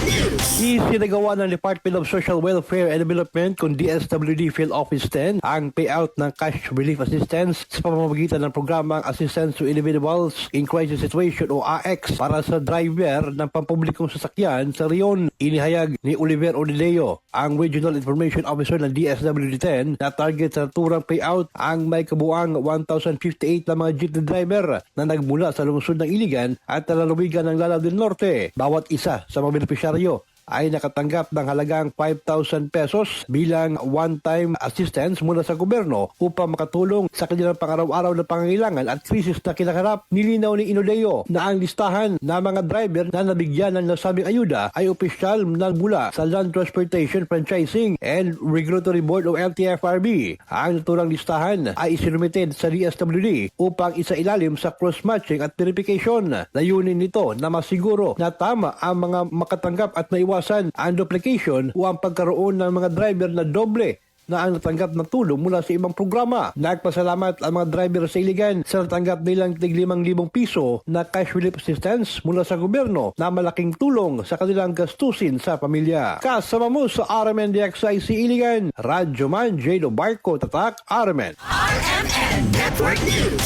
Isinagawa ng Department of Social Welfare and Development kung DSWD Field Office 10 ang payout ng cash relief assistance sa pamamagitan ng programang Assistance to Individuals in Crisis Situation o AX para sa driver ng pampublikong sasakyan sa Rion. Inihayag ni Oliver Odileo, ang Regional Information Officer ng DSWD 10, na target sa naturang payout ang may kabuang 1,058 na mga jeepney driver na nagmula sa lungsod ng Iligan at lalawigan ng Lanao del Norte. Bawat isa sa mga benepisyaryo ay nakatanggap ng halagang 5,000 pesos bilang one-time assistance mula sa gobyerno upang makatulong sa kanilang pang-araw-araw na pangangailangan at krisis na kinaharap. Nilinaw ni Inodeo na ang listahan ng mga driver na nabigyan ng nasabing ayuda ay opisyal na mula sa Land Transportation Franchising and Regulatory Board o LTFRB. Ang naturang listahan ay isinumitid sa DSWD upang isailalim sa cross-matching at verification. Layunin nito na masiguro na tama ang mga makatanggap at maiwasan ang duplication o ang pagkaroon ng mga driver na doble na ang natanggap na tulong mula sa ibang programa. Nagpasalamat ang mga driver sa Iligan sa natanggap nilang tig 5,000 piso na cash relief assistance mula sa gobyerno na malaking tulong sa kanilang gastusin sa pamilya. Kasama mo sa RMN DXIC Iligan, Radyo Man, Jado Barco, Tatak, RMN. RMN Network News.